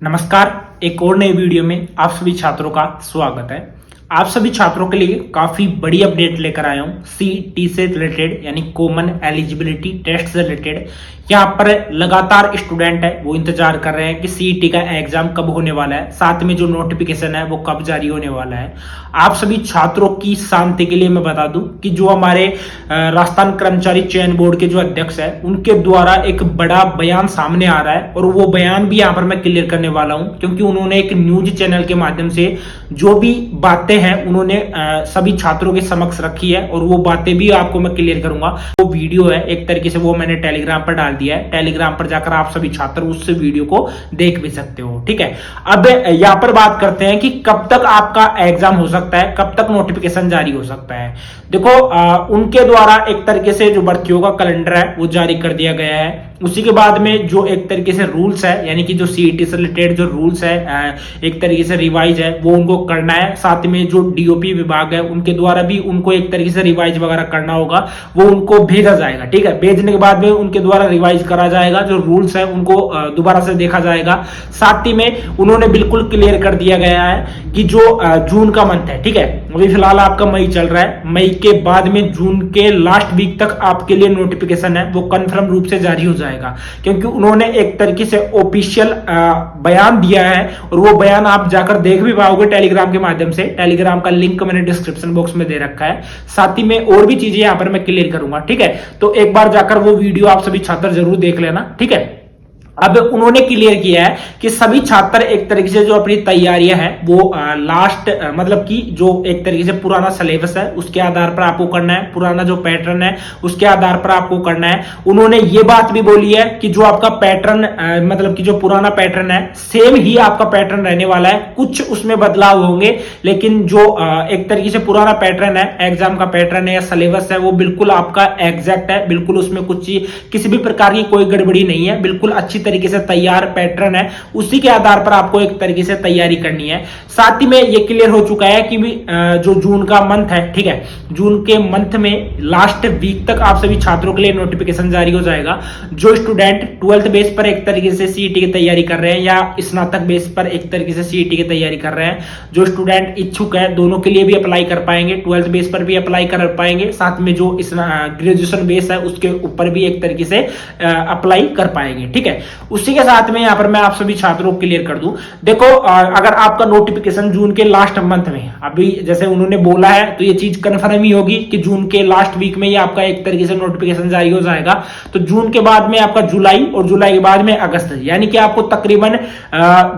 नमस्कार। एक और नए वीडियो में आप सभी छात्रों का स्वागत है। आप सभी छात्रों के लिए काफी बड़ी अपडेट लेकर आया हूं सीईटी से रिलेटेड, यानी कॉमन एलिजिबिलिटी टेस्ट से रिलेटेड। यहाँ पर लगातार स्टूडेंट है वो इंतजार कर रहे हैं कि सीईटी का एग्जाम कब होने वाला है, साथ में जो नोटिफिकेशन है वो कब जारी होने वाला है। आप सभी छात्रों की शांति के लिए मैं बता दूं कि जो हमारे राजस्थान कर्मचारी चयन बोर्ड के जो अध्यक्ष है उनके द्वारा एक बड़ा बयान सामने आ रहा है, और वो बयान भी यहाँ पर मैं क्लियर करने वाला हूं, क्योंकि उन्होंने एक न्यूज चैनल के माध्यम से जो भी बातें हैं उन्होंने सभी छात्रों के समक्ष रखी है, और वो बातें भी आपको मैं क्लियर करूंगा। वो वीडियो है एक तरीके से, वो मैंने टेलीग्राम पर डाल दिया है। टेलीग्राम पर जाकर आप सभी छात्र उस वीडियो को देख भी सकते हो। ठीक है, अब यहां पर बात करते हैं कि कब तक आपका एग्जाम हो सकता है, कब तक नोटिफिकेशन जारी हो सकता है। देखो उनके द्वारा एक तरीके से जो भर्तियों का कैलेंडर है वो जारी कर दिया गया है। उसी के बाद में जो एक तरीके से रूल्स है, यानी कि जो सीईटी से रिलेटेड जो रूल्स है एक तरीके से रिवाइज है वो उनको करना है। साथ में जो डीओपी विभाग है उनके द्वारा भी उनको एक तरीके से रिवाइज वगैरह करना होगा, वो उनको भेजा जाएगा। ठीक है, भेजने के बाद में उनके द्वारा रिवाइज करा जाएगा, जो रूल्स है उनको दोबारा से देखा जाएगा। साथ ही में उन्होंने बिल्कुल क्लियर कर दिया गया है कि जो जून का मंथ है, ठीक है, अभी फिलहाल आपका मई चल रहा है, मई के बाद में जून के लास्ट वीक तक आपके लिए नोटिफिकेशन है वो कंफर्म रूप से जारी हो जाएगा, क्योंकि उन्होंने एक तरीके से ऑफिशियल बयान दिया है, और वो बयान आप जाकर देख भी पाओगे टेलीग्राम के माध्यम से। टेलीग्राम का लिंक मैंने डिस्क्रिप्शन बॉक्स में दे रखा है। साथ ही में और भी चीजें यहां पर मैं क्लियर करूंगा। ठीक है, तो एक बार जाकर वो वीडियो आप सभी छात्र जरूर देख लेना। ठीक है, अब उन्होंने क्लियर किया है कि सभी छात्र एक तरीके से जो अपनी तैयारियां हैं वो लास्ट मतलब कि जो एक तरीके से पुराना सिलेबस है उसके आधार पर आपको करना है, पुराना जो पैटर्न है उसके आधार पर आपको करना है। उन्होंने ये बात भी बोली है कि जो आपका पैटर्न मतलब कि जो पुराना पैटर्न है सेम ही आपका पैटर्न रहने वाला है, कुछ उसमें बदलाव होंगे, लेकिन जो एक तरीके से पुराना पैटर्न है, एग्जाम का पैटर्न है या सिलेबस है, वो बिल्कुल आपका एग्जैक्ट है। बिल्कुल उसमें कुछ किसी भी प्रकार की कोई गड़बड़ी नहीं है, बिल्कुल अच्छी तरीके से तैयार पैटर्न है, उसी के आधार पर आपको एक तरीके से तैयारी करनी है। साथ ही में ये क्लियर हो चुका है कि जो जून का मंथ है, ठीक है, जून के मंथ में लास्ट वीक तक आप सभी छात्रों के लिए नोटिफिकेशन जारी हो जाएगा। जो स्टूडेंट 12th बेस पर एक तरीके से सीईटी की तैयारी कर रहे हैं या स्नातक बेस पर एक तरीके से सीईटी की तैयारी कर रहे हैं, जो स्टूडेंट इच्छुक है दोनों के लिए भी अप्लाई कर पाएंगे, 12th बेस पर भी अप्लाई कर पाएंगे, साथ में जो ग्रेजुएशन बेस है उसके ऊपर भी एक तरीके से अप्लाई कर पाएंगे। ठीक है, उसी के साथ में यहां पर मैं आप सभी छात्रों को क्लियर कर दूं, देखो अगर आपका नोटिफिकेशन जून के लास्ट मंथ में, अभी जैसे उन्होंने बोला है तो ये चीज कंफर्म ही होगी कि जून के लास्ट वीक में ये आपका एक तरीके से नोटिफिकेशन जारी हो जाएगा। तो जून के बाद में आपका जुलाई, और जुलाई के बाद में अगस्त, यानी कि आपको तकरीबन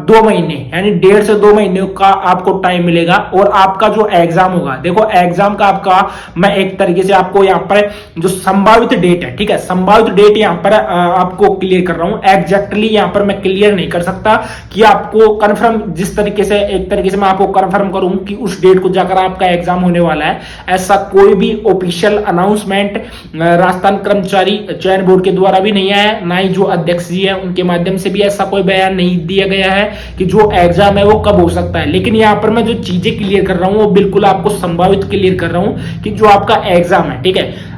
2 महीने यानी 1.5 से 2 महीने का आपको टाइम मिलेगा। और आपका जो एग्जाम होगा, देखो एग्जाम का आपका मैं एक तरीके से आपको यहाँ पर जो संभावित डेट है, ठीक है, संभावित डेट यहाँ पर आपको क्लियर कर रहा हूं। एग्जैक्टली यहां पर मैं क्लियर नहीं कर सकता कि आपको कंफर्म, जिस तरीके से एक तरीके से मैं आपको कंफर्म करूं कि उस डेट को जाकर आपका एग्जाम होने वाला है, ऐसा कोई भी ऑफिशियल अनाउंसमेंट राजस्थान कर्मचारी चयन बोर्ड के द्वारा भी नहीं आया, ना ही जो अध्यक्ष जी है उनके माध्यम से भी ऐसा कोई बयान नहीं दिया गया है कि जो एग्जाम है वो कब हो सकता है। लेकिन यहां पर मैं जो चीजें क्लियर कर रहा हूं वो बिल्कुल आपको संभावित क्लियर कर रहा हूं कि जो आपका एग्जाम है, ठीक है,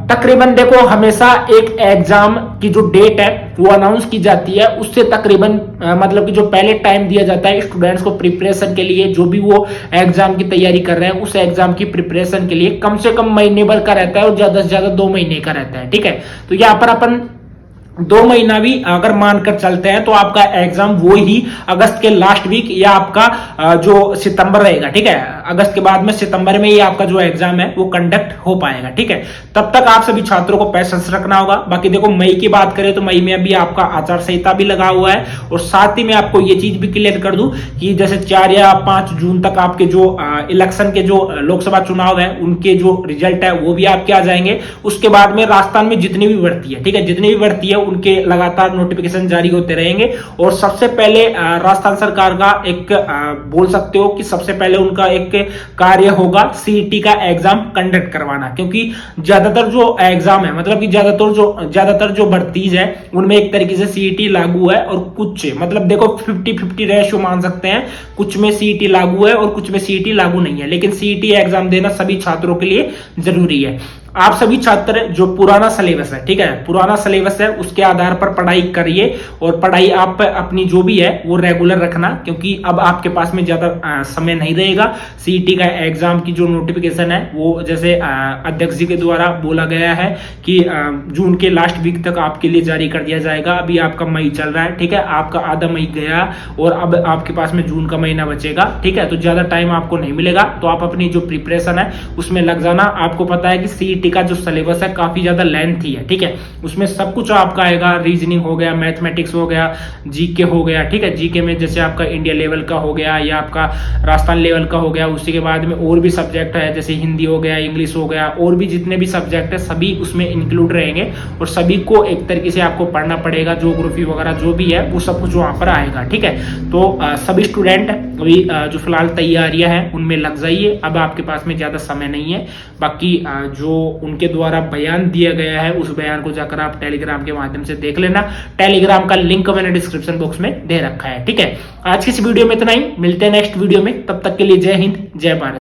तकरीबन देखो हमेशा एक एग्जाम की जो डेट है वो अनाउंस की जाती है, उससे तकरीबन मतलब कि जो पहले टाइम दिया जाता है स्टूडेंट्स को प्रिपरेशन के लिए, जो भी वो एग्जाम की तैयारी कर रहे हैं उस एग्जाम की प्रिपरेशन के लिए कम से कम महीने भर का रहता है, और ज्यादा से ज्यादा 2 महीने का रहता है। ठीक है, तो यहाँ पर अपन 2 महीना भी अगर मानकर चलते हैं तो आपका एग्जाम वो ही अगस्त के लास्ट वीक या आपका जो सितंबर रहेगा। ठीक है, अगस्त के बाद में सितंबर में ही आपका जो एग्जाम है वो कंडक्ट हो पाएगा। ठीक है, तब तक आप सभी छात्रों को पेशेंस रखना होगा। बाकी देखो मई की बात करें तो मई में अभी आपका आचार संहिता भी लगा हुआ है, और साथ ही में आपको ये चीज भी क्लियर कर दूं कि जैसे 4 या 5 जून तक आपके जो इलेक्शन के जो लोकसभा चुनाव है उनके जो रिजल्ट है वो भी आपके आ जाएंगे। उसके बाद में राजस्थान में जितनी भी भर्ती है, ठीक है, जितनी भी भर्ती है उनके लगातार नोटिफिकेशन जारी होते रहेंगे। और सबसे पहले राजस्थान सरकार का एक बोल सकते हो कि सबसे पहले उनका एक कार्य होगा सीईटी का एग्जाम कंडक्ट करवाना, क्योंकि ज्यादातर जो एग्जाम है मतलब कि ज्यादातर जो भर्तीज है उनमें एक तरीके से सीईटी लागू है, और कुछ मतलब देखो 50-50 रेशियो मान सकते हैं, कुछ में सीईटी लागू है और कुछ में सीईटी लागू नहीं है, लेकिन सीईटी एग्जाम देना सभी छात्रों के लिए जरूरी है। आप सभी छात्र जो पुराना सिलेबस है, ठीक है, पुराना सिलेबस है उसके आधार पर पढ़ाई करिए और पढ़ाई आप अपनी जो भी है वो रेगुलर रखना, क्योंकि अब आपके पास में ज्यादा समय नहीं रहेगा। सीईटी का एग्जाम की जो नोटिफिकेशन है वो जैसे अध्यक्ष जी के द्वारा बोला गया है कि जून के लास्ट वीक तक आपके लिए जारी कर दिया जाएगा। अभी आपका मई चल रहा है, ठीक है, आपका आधा मई गया और अब आपके पास में जून का महीना बचेगा, ठीक है, तो ज्यादा टाइम आपको नहीं मिलेगा। तो आप अपनी जो प्रिपरेशन है उसमें लग जाना। आपको पता है कि सीईटी का जो सिलेबस है काफी ज्यादा लेंथी है, ठीक है, उसमें सब कुछ आपका आएगा, रीजनिंग हो गया, मैथमेटिक्स हो गया, जीके हो गया, ठीक है, जीके में जैसे आपका इंडिया लेवल का हो गया या आपका राजस्थान लेवल का हो गया, उसी के बाद में और भी सब्जेक्ट है जैसे हिंदी हो गया, इंग्लिश हो गया, और भी जितने भी सब्जेक्ट है सभी उसमें इंक्लूड रहेंगे और सभी को एक तरीके से आपको पढ़ना पड़ेगा। ज्योग्राफी वगैरह जो भी है वो सब कुछ वहां पर आएगा, ठीक है। तो सभी स्टूडेंट अभी जो फिलहाल तैयारियां हैं उनमें लग जाइए, अब आपके पास में ज्यादा समय नहीं है। बाकी जो उनके द्वारा बयान दिया गया है उस बयान को जाकर आप टेलीग्राम के माध्यम से देख लेना। टेलीग्राम का लिंक मैंने डिस्क्रिप्शन बॉक्स में दे रखा है, ठीक है। आज की इस वीडियो में इतना ही, मिलते हैं नेक्स्ट वीडियो में, तब तक के लिए जय हिंद, जय भारत।